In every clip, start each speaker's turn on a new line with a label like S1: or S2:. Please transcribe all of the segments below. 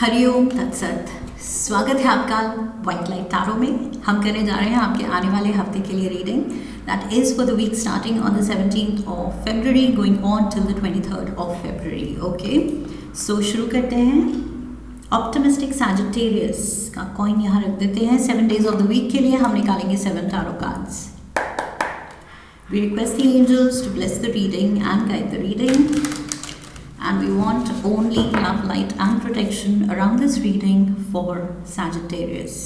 S1: हरिओम तत्सत। स्वागत है आपका वाइट लाइट टैरो में। हम करने जा रहे हैं आपके आने वाले हफ्ते के लिए reading that is for the week starting on the 17th of February going on till the 23rd of February। Okay, so शुरू करते हैं। ऑप्टिमिस्टिक सैजिटेरियस का कॉइन यहाँ रख देते हैं। 7 days ऑफ द वीक के लिए हम निकालेंगे 7 tarot cards. We request the angels to bless the reading and guide the reading. And we want only love, light and protection around this reading for Sagittarius.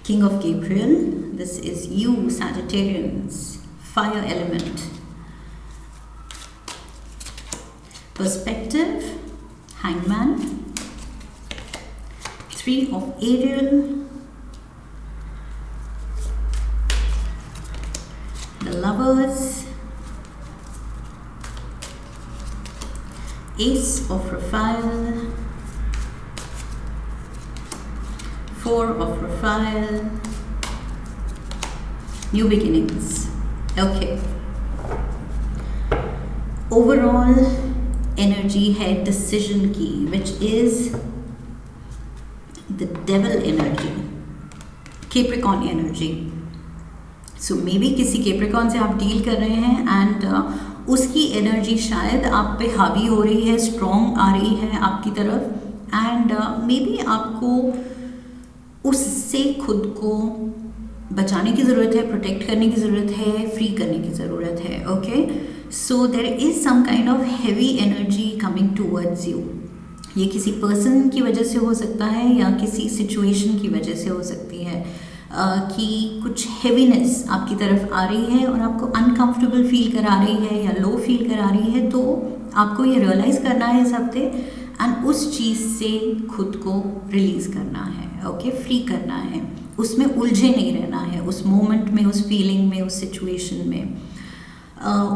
S1: King of Gabriel, this is you Sagittarians, fire element. Perspective, Hangman, 3 of Ariel, the Lovers, Ace of Raphael, 4 of Raphael, new beginnings. Okay, overall energy है decision की, which is the devil energy, Capricorn energy. So maybe किसी Capricorn से आप deal कर रहे हैं and उसकी energy शायद आप पे हावी हो रही है, स्ट्रॉन्ग आ रही है आपकी तरफ एंड मे बी आपको उससे खुद को बचाने की ज़रूरत है, प्रोटेक्ट करने की ज़रूरत है, फ्री करने की ज़रूरत है। Okay, so there is some kind of heavy energy coming towards you. ये किसी पर्सन की वजह से हो सकता है या किसी सिचुएशन की वजह से हो सकती है कि कुछ हेवीनेस आपकी तरफ आ रही है और आपको अनकंफर्टेबल फील करा रही है या लो फील करा रही है। तो आपको ये रियलाइज़ करना है इस हफ्ते एंड उस चीज़ से खुद को रिलीज़ करना है। ओके, फ्री करना है, उसमें उलझे नहीं रहना है, उस मोमेंट में, उस फीलिंग में, उस सिचुएशन में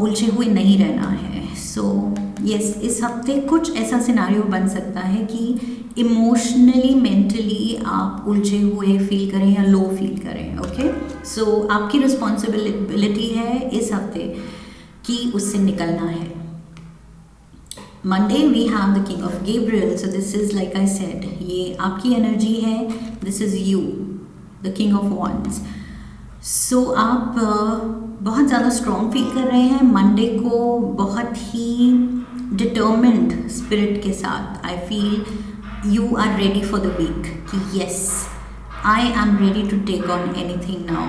S1: उलझे हुए नहीं रहना है। सो यस, इस हफ्ते कुछ ऐसा सिनारियो बन सकता है कि इमोशनली, मेंटली आप उलझे हुए फील करें या लो फील करें। ओके, सो आपकी रिस्पॉन्सिबिलिटी है इस हफ्ते कि उससे निकलना है। Monday we have the king of Gabriel, so this is like I said, ये आपकी एनर्जी है, this is you the king of wands. So आप बहुत ज़्यादा स्ट्रॉन्ग फील कर रहे हैं मंडे को, बहुत ही डिटर्मिन्ड स्पिरिट के साथ। I feel you are ready for the week कि yes, I am ready to take on anything now.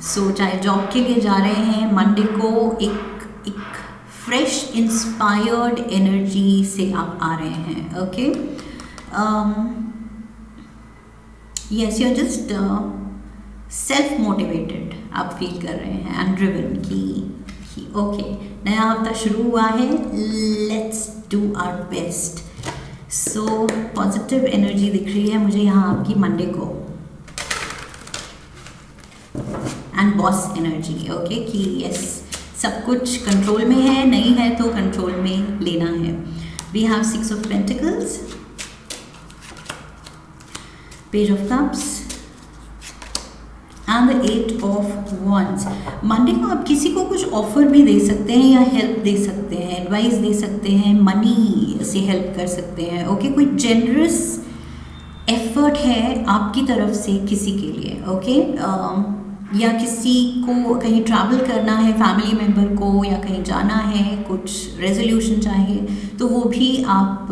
S1: So चाहे जॉब के लिए जा रहे हैं, मंडे को एक फ्रेश इंस्पायर्ड एनर्जी से आप आ रहे हैं। Okay, yes, you are just self motivated आप फील कर रहे हैं एंड ड्रिवन कि ओके, नया हफ्ता शुरू हुआ है, let's do our best. So positive energy दिख रही है मुझे यहाँ आपकी मंडे को एंड बॉस एनर्जी। ओके, कि यस, सब कुछ कंट्रोल में है, नहीं है तो कंट्रोल में लेना है। We have 6 of Pentacles, Page of Cups and the 8 of Wands। Monday को आप किसी को कुछ ऑफर भी दे सकते हैं या हेल्प दे सकते हैं, एडवाइस दे सकते हैं, मनी से हेल्प कर सकते हैं। ओके, कोई जेनरस एफर्ट है आपकी तरफ से किसी के लिए। ओके, या किसी को कहीं ट्रैवल करना है, फैमिली मेम्बर को, या कहीं जाना है, कुछ रेजोल्यूशन चाहिए, तो वो भी आप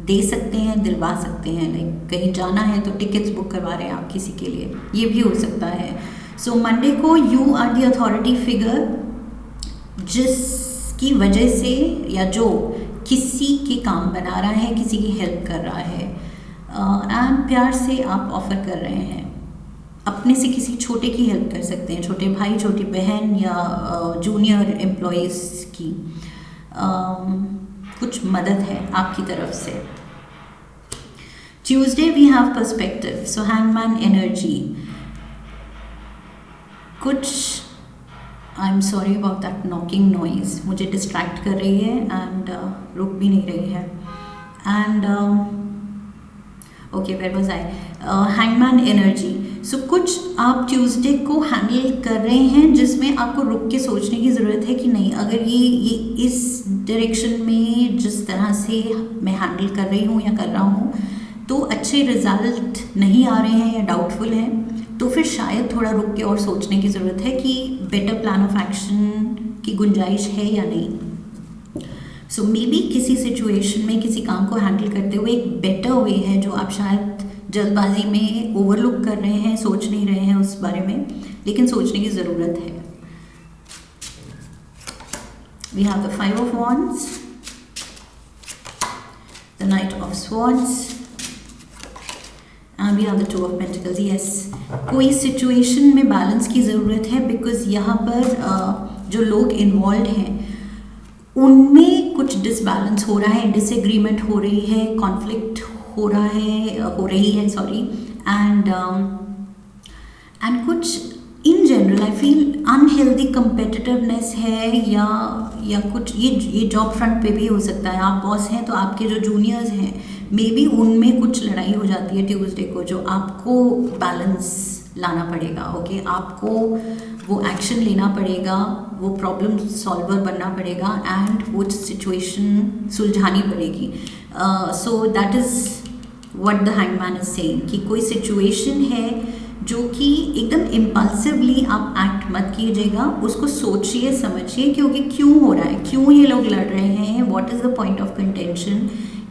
S1: दे सकते हैं, दिलवा सकते हैं। लाइक कहीं जाना है तो टिकट्स बुक करवा रहे हैं आप किसी के लिए, ये भी हो सकता है। सो मंडे को you are the authority figure, जिसकी वजह से या जो किसी के काम बना रहा है, किसी की हेल्प कर रहा है एंड प्यार से आप ऑफर कर रहे हैं। अपने से किसी छोटे की हेल्प कर सकते हैं, छोटे भाई, छोटी बहन या जूनियर एम्प्लॉयज़ की कुछ मदद है आपकी तरफ से। Tuesday we have perspective, so hangman energy. कुछ I am sorry about that knocking noise, मुझे डिस्ट्रैक्ट कर रही है एंड रुक भी नहीं रही है and okay, where was I? Hangman energy. So कुछ आप ट्यूसडे को हैंडल कर रहे हैं जिसमें आपको रुक के सोचने की ज़रूरत है कि नहीं, अगर ये इस डायरेक्शन में जिस तरह से मैं हैंडल कर रही हूँ या कर रहा हूँ तो अच्छे रिजल्ट नहीं आ रहे हैं या डाउटफुल हैं, तो फिर शायद थोड़ा रुक के और सोचने की ज़रूरत है कि बेटर प्लान ऑफ एक्शन की गुंजाइश है या नहीं। सो मे बी किसी सिचुएशन में किसी काम को हैंडल करते हुए एक बेटर वे है जो आप शायद जल्दबाजी में ओवरलुक कर रहे हैं, सोच नहीं रहे हैं उस बारे में, लेकिन सोचने की ज़रूरत है। We have the 5 of Wands, the Knight of Swords and we have the 2 of Pentacles। Yes, कोई सिचुएशन में बैलेंस की ज़रूरत है बिकॉज यहाँ पर जो लोग इन्वॉल्व हैं उनमें कुछ डिसबैलेंस हो रहा है, डिसएग्रीमेंट हो रही है, कॉन्फ्लिक्ट हो रही है सॉरी, एंड कुछ in general I feel unhealthy competitiveness है या कुछ ये जॉब फ्रंट पे भी हो सकता है। आप बॉस हैं तो आपके जो जूनियर्स हैं मे बी उनमें कुछ लड़ाई हो जाती है ट्यूसडे को, जो आपको बैलेंस लाना पड़ेगा। ओके, आपको वो एक्शन लेना पड़ेगा, वो प्रॉब्लम सॉल्वर बनना पड़ेगा एंड वो सिचुएशन सुलझानी पड़ेगी। So that is what the hangman is saying कि कोई सिचुएशन है जो कि एकदम इम्पल्सिवली आप एक्ट मत कीजिएगा, उसको सोचिए समझिए क्योंकि क्यों हो रहा है, क्यों ये लोग लड़ रहे हैं, what is the point of contention,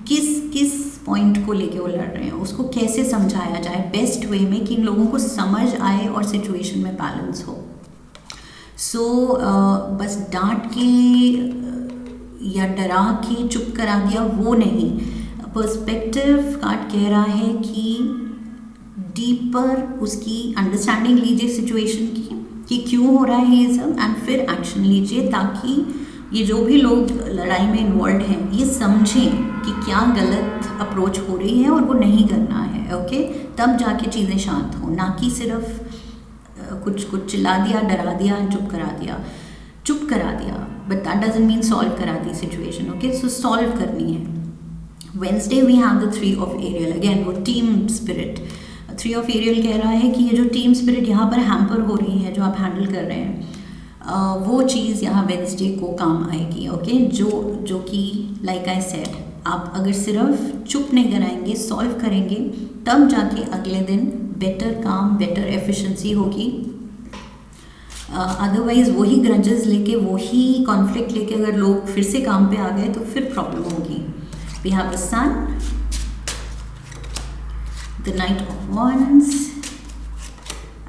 S1: किस पॉइंट को लेके वो लड़ रहे हैं, उसको कैसे समझाया जाए बेस्ट वे में कि इन लोगों को समझ आए और सिचुएशन में बैलेंस हो। सो बस डांट के या डरा के चुप करा दिया वो नहीं। पर्सपेक्टिव कार्ड कह रहा है कि डीपर उसकी अंडरस्टैंडिंग लीजिए सिचुएशन की कि क्यों हो रहा है ये सब एंड फिर एक्शन लीजिए ताकि ये जो भी लोग लड़ाई में इन्वॉल्व हैं ये समझें कि क्या गलत अप्रोच हो रही है और वो नहीं करना है। ओके, तब जाके चीज़ें शांत हो, ना कि सिर्फ कुछ चिल्ला दिया, डरा दिया, चुप करा दिया but that doesn't mean solve करा दी सिचुएशन। ओके, सो सॉल्व करनी है। Wednesday we have the 3 of Ariel, again वो टीम स्पिरिट। 3 of Ariel कह रहा है कि ये जो टीम स्पिरिट यहाँ पर हैम्पर हो रही है जो आप हैंडल कर रहे हैं वो चीज़ यहाँ वेंसडे को काम आएगी। ओके, जो कि लाइक आई सेड आप अगर सिर्फ चुप नहीं कराएंगे, सॉल्व करेंगे, तब जाके अगले दिन बेटर काम, बेटर एफिशिएंसी होगी। अदरवाइज वही ग्रजेस लेके, वही कॉन्फ्लिक्ट लेके अगर लोग फिर से काम पे आ गए तो फिर प्रॉब्लम होगी। We have the sun, the knight of wands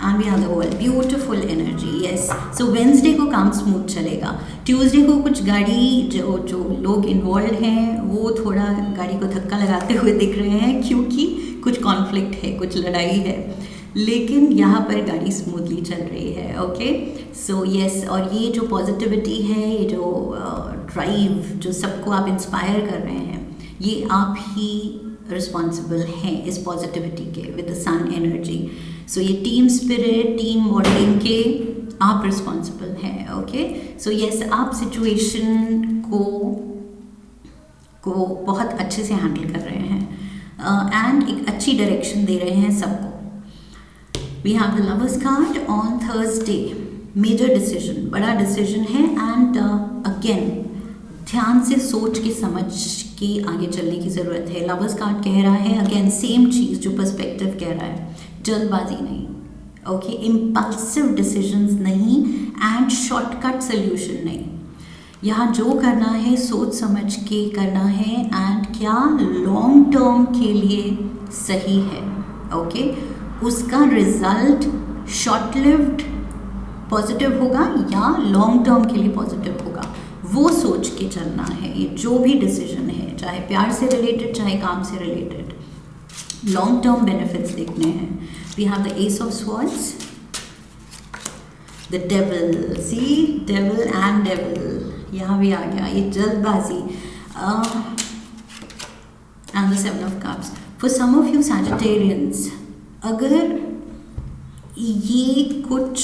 S1: and we have the world, beautiful energy. Yes, so Wednesday को काम स्मूथ चलेगा। ट्यूसडे को कुछ गाड़ी जो लोग इन्वॉल्व हैं वो थोड़ा गाड़ी को धक्का लगाते हुए दिख रहे हैं क्योंकि कुछ कॉन्फ्लिक्ट है, कुछ लड़ाई है, लेकिन यहाँ पर गाड़ी स्मूथली चल रही है। ओके, सो यस, और ये जो पॉजिटिविटी है, ये जो ड्राइव जो सबको आप इंस्पायर कर रहे हैं, ये आप ही रिस्पॉन्सिबल हैं इस पॉजिटिविटी के विद द सन एनर्जी। सो ये टीम स्पिरिट, टीम मॉडलिंग के आप रिस्पॉन्सिबल हैं। ओके, सो यस, आप सिचुएशन को बहुत अच्छे से हैंडल कर रहे हैं एंड एक अच्छी डायरेक्शन दे रहे हैं सबको। We have the lovers card on Thursday, major decision, बड़ा डिसीजन है एंड अगेन ध्यान से सोच के समझ के आगे चलने की ज़रूरत है। लवर्स कार्ड कह रहा है अगेन सेम चीज़ जो पर्सपेक्टिव कह रहा है, जल्दबाजी नहीं। ओके, इम्पल्सिव डिसीजंस नहीं एंड शॉर्टकट सोल्यूशन नहीं। यहाँ जो करना है सोच समझ के करना है एंड क्या लॉन्ग टर्म के लिए सही है। ओके, उसका रिजल्ट शॉर्ट लिव्ड पॉजिटिव होगा या लॉन्ग टर्म के लिए पॉजिटिव होगा, वो सोच के चलना है। ये जो भी डिसीजन है, चाहे प्यार से रिलेटेड चाहे काम से रिलेटेड, लॉन्ग टर्म बेनिफिट्स देखने हैं। We have the ace of swords, the devil, see devil and devil यहाँ भी आ गया, ये जल्दबाजी and the 7 of Cups। For some of you Sagittarians, अगर ये कुछ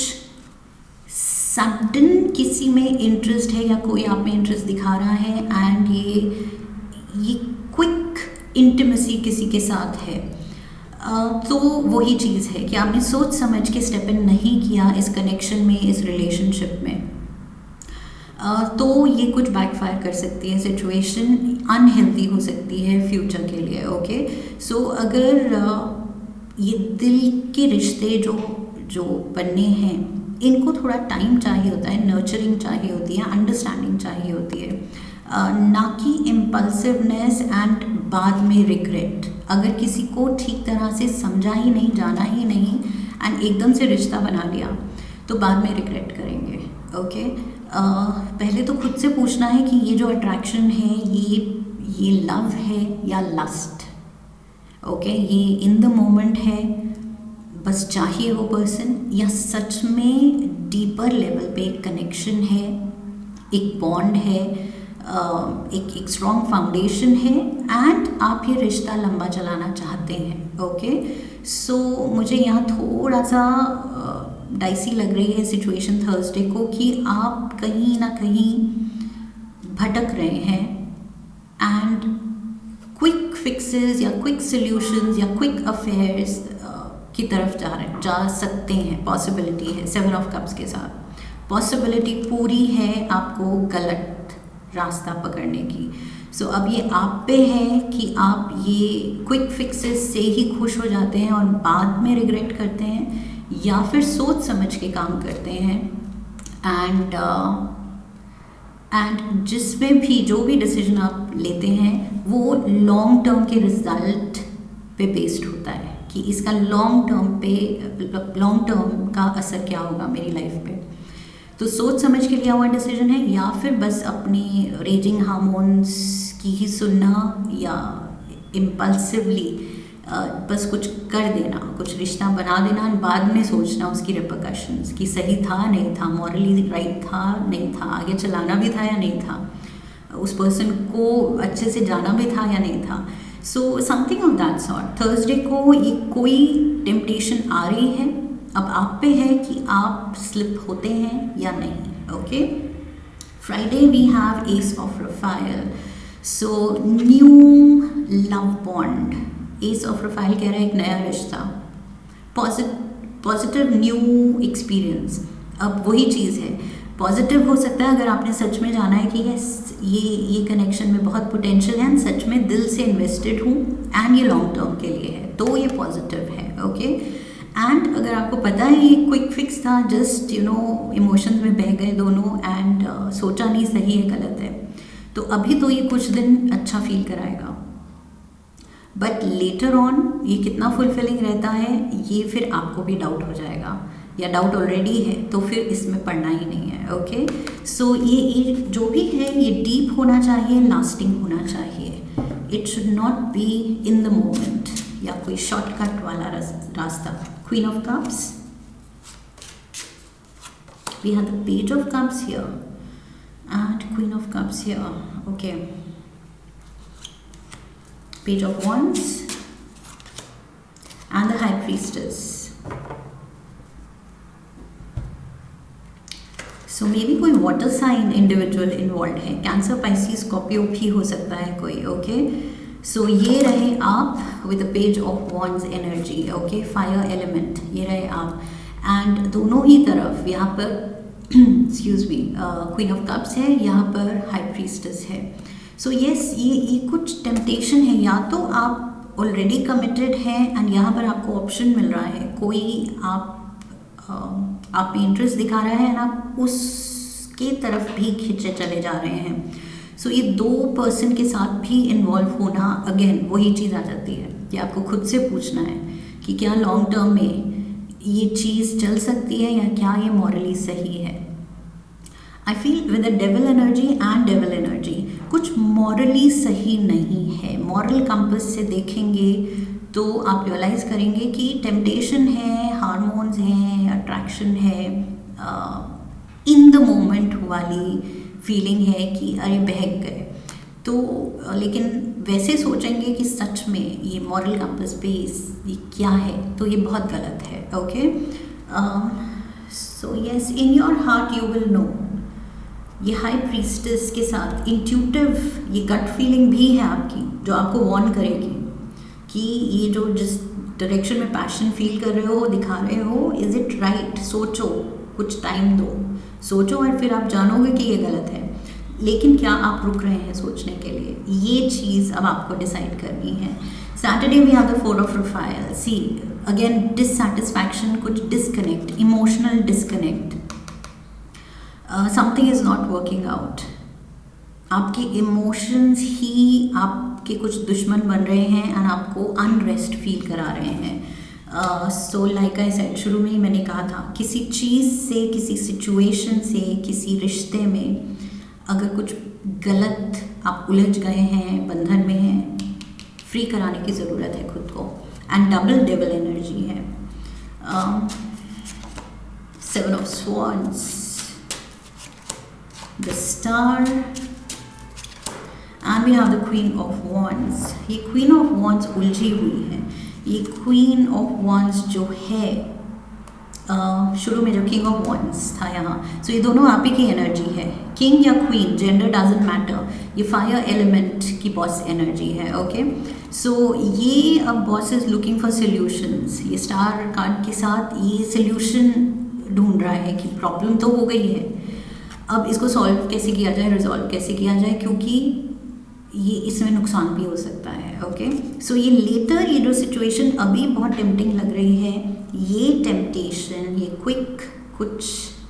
S1: सडन किसी में इंटरेस्ट है या कोई आप में इंटरेस्ट दिखा रहा है एंड ये क्विक इंटीमेसी किसी के साथ है, तो वही चीज़ है कि आपने सोच समझ के स्टेप इन नहीं किया इस कनेक्शन में, इस रिलेशनशिप में, तो ये कुछ बैकफायर कर सकती है, सिचुएशन अनहेल्दी हो सकती है फ्यूचर के लिए। ओके, सो अगर ये दिल के रिश्ते जो बनने हैं, इनको थोड़ा टाइम चाहिए होता है, नर्चरिंग चाहिए होती है, अंडरस्टैंडिंग चाहिए होती है, ना कि इम्पल्सिवनेस एंड बाद में रिग्रेट। अगर किसी को ठीक तरह से समझा ही नहीं, जाना ही नहीं एंड एकदम से रिश्ता बना लिया तो बाद में रिग्रेट करेंगे। ओके, पहले तो खुद से पूछना है कि ये जो अट्रैक्शन है ये लव है या लस्ट। ओके, ये इन द मोमेंट है, बस चाहिए वो पर्सन, या सच में डीपर लेवल पे एक कनेक्शन है, एक बॉन्ड है, एक स्ट्रॉन्ग फाउंडेशन है एंड आप ये रिश्ता लंबा चलाना चाहते हैं। ओके, सो मुझे यहाँ थोड़ा सा डाइसी लग रही है सिचुएशन थर्सडे को, कि आप कहीं ना कहीं भटक रहे हैं एंड क्विक फिक्सेस या क्विक सॉल्यूशंस या क्विक अफेयर्स की तरफ जा सकते हैं। पॉसिबिलिटी है 7 ऑफ कप्स के साथ, पॉसिबिलिटी पूरी है आपको गलत रास्ता पकड़ने की। सो अब ये आप पे है कि आप ये क्विक फिक्सेस से ही खुश हो जाते हैं और बाद में रिग्रेट करते हैं, या फिर सोच समझ के काम करते हैं एंड जिसमें भी जो भी डिसीजन आप लेते हैं वो लॉन्ग टर्म के रिजल्ट पे बेस्ड होता है कि इसका लॉन्ग टर्म का असर क्या होगा मेरी लाइफ पे। तो सोच समझ के लिया हुआ डिसीजन है, या फिर बस अपने रेजिंग हार्मोन्स की ही सुनना, या इम्पल्सिवली बस कुछ कर देना, कुछ रिश्ता बना देना और बाद में सोचना उसकी रिपरकशंस कि सही था नहीं था, मॉरली राइट था नहीं था, आगे चलाना भी था या नहीं था, उस पर्सन को अच्छे से जाना भी था या नहीं था। So something of that sort. Thursday को ये कोई टेम्पटेशन आ रही है, अब आप पे है कि आप स्लिप होते हैं या नहीं। Okay, Friday we have ace of Raphael, so new love bond. Ace of Raphael कह रहा है एक नया रिश्ता, पॉजिटिव न्यू एक्सपीरियंस। अब वही चीज़ है, पॉजिटिव हो सकता है अगर आपने सच में जाना है कि यस ये कनेक्शन में बहुत पोटेंशियल है, सच में दिल से इन्वेस्टेड हूँ एंड ये लॉन्ग टर्म के लिए है, तो ये पॉजिटिव है। ओके, एंड अगर आपको पता है ये क्विक फिक्स था, जस्ट इमोशंस में बह गए दोनों एंड सोचा नहीं सही है गलत है, तो अभी तो ये कुछ दिन अच्छा फील कराएगा, बट लेटर ऑन ये कितना फुलफिलिंग रहता है ये फिर आपको भी डाउट हो जाएगा, या डाउट ऑलरेडी है तो फिर इसमें पढ़ना ही नहीं है। ओके, सो ये जो भी है ये डीप होना चाहिए, लास्टिंग होना चाहिए, it should not be in the moment या कोई शॉर्टकट वाला रास्ता। Queen of cups, we have the page of cups here and queen of cups here. Okay, Page of Wands and the High Priestess. So maybe कोई water sign individual involved है, cancer, Pisces, Scorpio भी हो सकता है कोई। Okay, सो ये रहे आप with the Page of Wands energy। Okay, fire element, ये रहे आप एंड दोनों ही तरफ यहाँ पर excuse me queen of cups है, यहाँ पर हाई प्रीस्टेस है। सो येस, ये कुछ टेम्पटेशन है, या तो आप ऑलरेडी कमिटेड हैं एंड यहाँ पर आपको ऑप्शन मिल रहा है, कोई आप में इंटरेस्ट दिखा रहा है एंड आप उसके तरफ भी खींचे चले जा रहे हैं। सो ये दो पर्सन के साथ भी इन्वॉल्व होना, अगेन वही चीज़ आ जाती है कि आपको खुद से पूछना है कि क्या लॉन्ग टर्म में ये चीज़ चल सकती है या क्या ये मॉरली सही है। I feel with the devil energy and devil energy कुछ मॉरली सही नहीं है। मॉरल कंपस से देखेंगे तो आप रियलाइज़ करेंगे कि टेम्पटेशन है, हार्मोन्स हैं, अट्रैक्शन है, इन द मोमेंट वाली फीलिंग है कि अरे बहक गए, तो लेकिन वैसे सोचेंगे कि सच में ये मॉरल कंपस पे ये क्या है, तो ये बहुत गलत है। Okay, so yes, in your heart you will know. ये हाई प्रीस्टेस के साथ इंट्यूटिव ये गट फीलिंग भी है आपकी, जो आपको वार्न करेगी कि ये जो जिस डायरेक्शन में पैशन फील कर रहे हो, दिखा रहे हो, इज इट राइट? सोचो, कुछ टाइम दो, सोचो और फिर आप जानोगे कि ये गलत है। लेकिन क्या आप रुक रहे हैं सोचने के लिए? ये चीज़ अब आपको डिसाइड करनी है। Saturday we have the 4 of profile. See again dissatisfaction, कुछ disconnect, emotional disconnect, something is not working out. आपके इमोशंस ही आपके कुछ दुश्मन बन रहे हैं एंड आपको अनरेस्ट फील करा रहे हैं। सो लाइक आई सेड, शुरू में ही मैंने कहा था, किसी चीज़ से, किसी सिचुएशन से, किसी रिश्ते में अगर कुछ गलत आप उलझ गए हैं, बंधन में हैं, फ्री कराने की ज़रूरत है खुद को। एंड डबल डेविल एनर्जी है। 7 of swords, the star and we have the queen of wands. ये क्वीन ऑफ वॉन्ड्स उलझी हुई है। ये क्वीन ऑफ वॉन्ड्स जो है, शुरू में जो किंग ऑफ वॉन्ड्स था यहाँ, सो ये दोनों आप ही की एनर्जी है। किंग या क्वीन, जेंडर डजंट मैटर, ये फायर एलिमेंट की बॉस एनर्जी है। ओके, सो ये अब boss is looking for solutions. ये स्टार कार्ड के साथ ये सोल्यूशन ढूंढ रहा है कि प्रॉब्लम तो हो गई है, अब इसको सॉल्व कैसे किया जाए, रिजॉल्व कैसे किया जाए, क्योंकि ये इसमें नुकसान भी हो सकता है। ओके, सो ये लेटर, ये जो सिचुएशन अभी बहुत टेम्पटिंग लग रही है, ये टेम्पटेशन, ये क्विक कुछ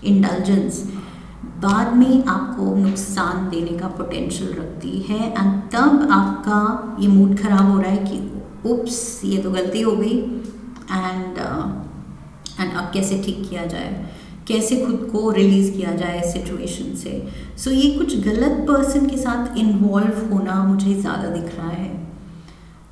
S1: इंडल्जेंस बाद में आपको नुकसान देने का पोटेंशियल रखती है। एंड तब आपका ये मूड खराब हो रहा है कि उप्स, ये तो गलती हो गई, एंड अब कैसे ठीक किया जाए, कैसे खुद को रिलीज़ किया जाए सिचुएशन से। सो ये कुछ गलत पर्सन के साथ इन्वॉल्व होना मुझे ज़्यादा दिख रहा है।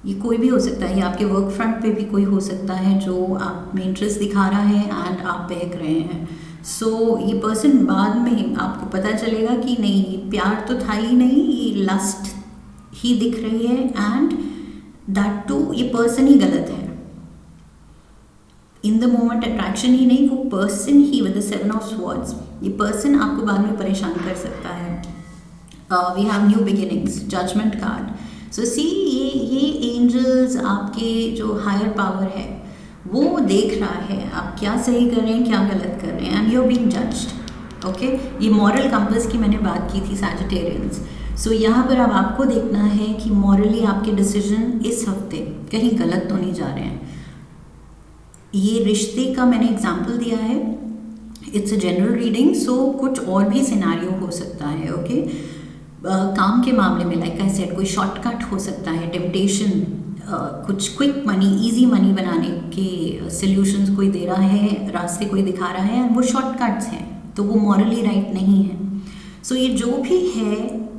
S1: ये कोई भी हो सकता है, ये आपके वर्क फ्रंट पे भी कोई हो सकता है जो आप में इंटरेस्ट दिखा रहा है एंड आप बहक रहे हैं। सो ये पर्सन बाद में आपको पता चलेगा कि नहीं, प्यार तो था ही नहीं, ये लस्ट ही दिख रही है, एंड दैट टू ये पर्सन ही गलत है। इन द मोमेंट अट्रैक्शन ही नहीं, वो पर्सन ही विद द 7 ऑफ स्वॉर्ड्स, ये पर्सन आपको बाद में परेशान कर सकता है। We have new beginnings, judgement card. So see, ये एंजल्स, आपके जो हायर पावर है वो देख रहा है आप क्या सही कर रहे हैं, क्या गलत कर रहे हैं, and you are being judged. Okay, ये मॉरल कंपास की मैंने बात की थी सैजिटेरियंस। सो यहाँ पर अब आपको देखना है कि मॉरली आपके डिसीजन इस हफ्ते कहीं गलत तो नहीं जा रहे हैं। ये रिश्ते का मैंने एग्जाम्पल दिया है, इट्स अ जनरल रीडिंग, सो कुछ और भी सिनारियो हो सकता है। ओके, काम के मामले में लाइक आई सेड, कोई शॉर्टकट हो सकता है, टेम्पटेशन, कुछ क्विक मनी, इजी मनी बनाने के सॉल्यूशंस कोई दे रहा है, रास्ते कोई दिखा रहा है, वो शॉर्टकट्स हैं, तो वो मॉरली राइट नहीं है। सो ये जो भी है,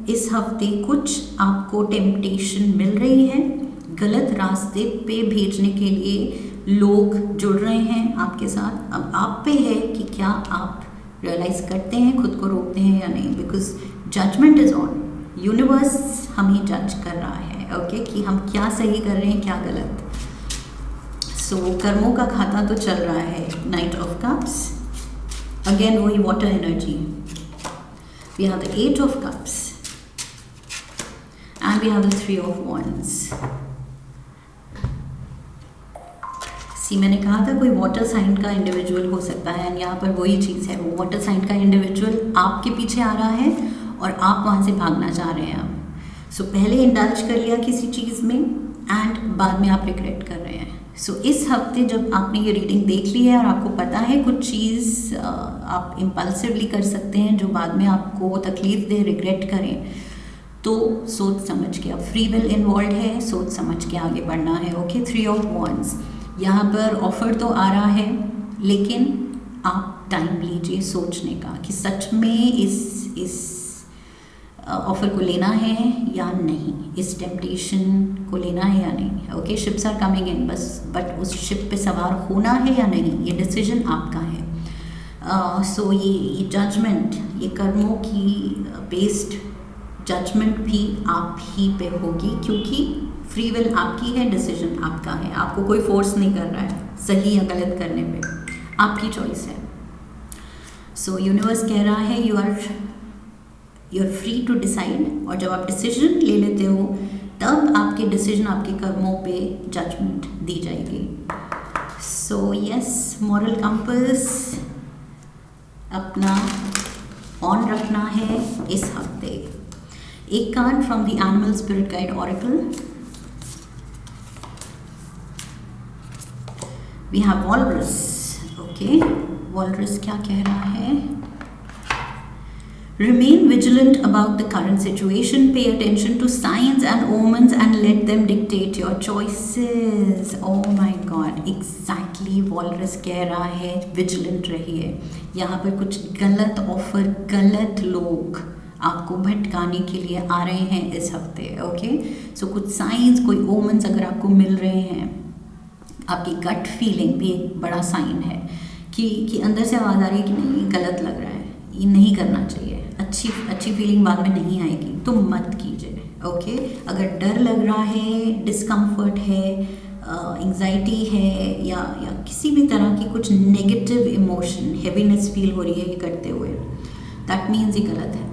S1: इस हफ्ते कुछ आपको टेम्पटेशन मिल रही है, गलत रास्ते पे भेजने के लिए लोग जुड़ रहे हैं आपके साथ। अब आप पे है कि क्या आप रियलाइज़ करते हैं, खुद को रोकते हैं या नहीं, because judgment is on. Universe हमें जज कर रहा है, ओके, कि हम क्या सही कर रहे हैं, क्या गलत। सो कर्मों का खाता तो चल रहा है। नाइट ऑफ कप्स, अगेन वही water energy. We have the 8 of cups and we have the 3 of wands. See, मैंने कहा था कोई वाटर साइन का इंडिविजुअल हो सकता है, एंड यहाँ पर वही चीज़ है, वो वाटर साइन का इंडिविजुअल आपके पीछे आ रहा है और आप वहाँ से भागना चाह रहे हैं। सो पहले इंडल्ज कर लिया किसी चीज़ में एंड बाद में आप रिग्रेट कर रहे हैं। सो इस हफ्ते जब आपने ये रीडिंग देख ली है और आपको पता है कुछ चीज़ आप इम्पल्सिवली कर सकते हैं जो बाद में आपको तकलीफ दे, रिग्रेट करें, तो सोच समझ के, अब फ्री विल इन्वॉल्व है, सोच समझ के आगे बढ़ना है। ओके, 3 ऑफ वॉन्ड्स, यहाँ पर ऑफ़र तो आ रहा है, लेकिन आप टाइम लीजिए सोचने का कि सच में इस ऑफ़र को लेना है या नहीं, इस टेम्पटेशन को लेना है या नहीं। Okay, ships are coming in, but उस शिप पे सवार होना है या नहीं, ये डिसीजन आपका है। सो ये जजमेंट, ये कर्मों की बेस्ड जजमेंट भी आप ही पे होगी, क्योंकि फ्री विल आपकी है, डिसीजन आपका है, आपको कोई फोर्स नहीं कर रहा है सही या गलत करने पे, आपकी चॉइस है। सो यूनिवर्स कह रहा है you are free to decide, और जब आप डिसीजन ले लेते हो तब आपके डिसीजन, आपके कर्मों पे जजमेंट दी जाएगी। सो यस, मॉरल कंपास अपना ऑन रखना है इस हफ्ते। एक card from the animal spirit guide oracle. We have walrus. Okay, walrus क्या कह रहा है? Remain vigilant about the current situation. Pay attention to signs and omens and let them dictate your choices. Oh my God, exactly. Walrus कह रहा है vigilant रहिए। यहाँ पर कुछ गलत ऑफर, गलत लोग आपको भटकाने के लिए आ रहे हैं इस हफ्ते। ओके, सो कुछ साइंस, कोई ओमन्स अगर आपको मिल रहे हैं, आपकी गट फीलिंग भी एक बड़ा साइन है कि अंदर से आवाज़ आ रही है कि नहीं, ये गलत लग रहा है, ये नहीं करना चाहिए, अच्छी फीलिंग बाद में नहीं आएगी, तो मत कीजिए। ओके, अगर डर लग रहा है, डिस्कम्फर्ट है, एंग्जाइटी है या किसी भी तरह की कुछ नेगेटिव इमोशन, हैवीनेस फील हो रही है ये करते हुए, दैट मीन्स ये गलत है।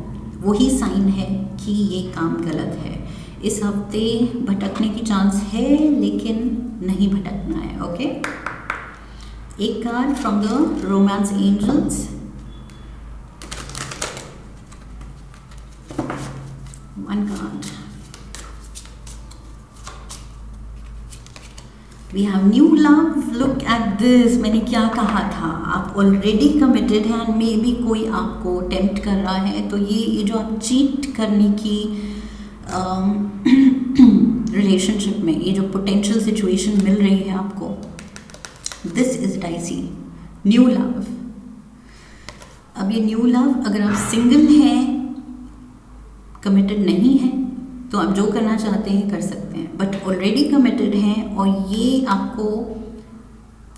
S1: वही साइन है कि ये काम गलत है। इस हफ्ते भटकने की चांस है, लेकिन नहीं भटकना है। ओके, एक card from the romance angels. One card. We have new love. Look at this. मैंने क्या कहा था, आप ऑलरेडी कमिटेड हैं एंड मे बी कोई आपको टेम्प्ट कर रहा है। तो ये जो आप चीट करने की रिलेशनशिप में ये जो पोटेंशियल सिचुएशन मिल रही है आपको, this is dicey. New love. अब ये न्यू लव, अगर आप सिंगल हैं, कमिटेड नहीं है, तो आप जो करना चाहते हैं कर सकते हैं, बट ऑलरेडी कमिटेड हैं और ये आपको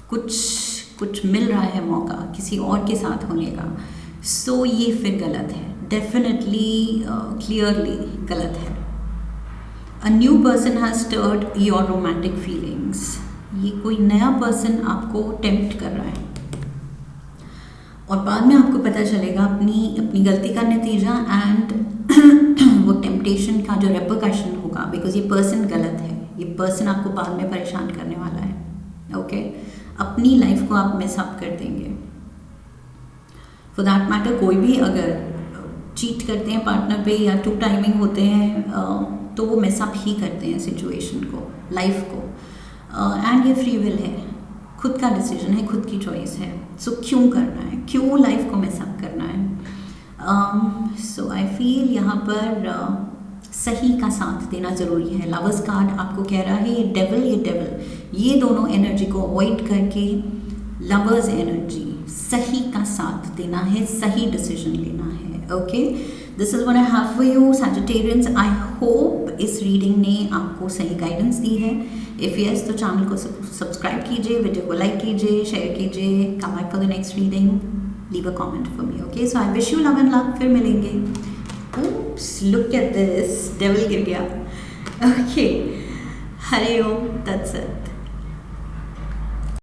S1: कुछ मिल रहा है मौका किसी और के साथ होने का, सो ये फिर गलत है, डेफिनेटली क्लियरली गलत है। A new person has stirred your romantic feelings. ये कोई नया पर्सन आपको टेम्प्ट कर रहा है और बाद में आपको पता चलेगा अपनी गलती का नतीजा एंड वो टेम्पटेशन का जो रेपरकशन होगा, बिकॉज ये पर्सन गलत है, ये पर्सन आपको बाद में परेशान करने वाला है। ओके, अपनी लाइफ को आप मिस अप कर देंगे। फॉर दैट मैटर, कोई भी अगर चीट करते हैं पार्टनर पे या टू टाइमिंग होते हैं, तो वो मिस अप ही करते हैं सिचुएशन को, लाइफ को। एंड ये फ्री विल है, खुद का डिसीजन है, खुद की चॉइस है। सो क्यों करना है, क्यों लाइफ को मिस अप करना है? सो आई फील यहाँ पर सही का साथ देना ज़रूरी है। लवर्स कार्ड आपको कह रहा है ये डेविल, ये दोनों एनर्जी को अवॉइड करके लवर्स एनर्जी, सही का साथ देना है, सही डिसीजन लेना है। Okay, this is what I have for you Sagittarians. I hope इस रीडिंग ने आपको सही गाइडेंस दी है। इफ़ यस, तो चैनल को सब्सक्राइब कीजिए, वीडियो को लाइक कीजिए, शेयर कीजिए। Come back for the next reading, leave a comment for me. Okay, so I wish you love and luck. फिर मिलेंगे। oops, look at this, devil गिर गया। ओके, हरि ओम तत्सत।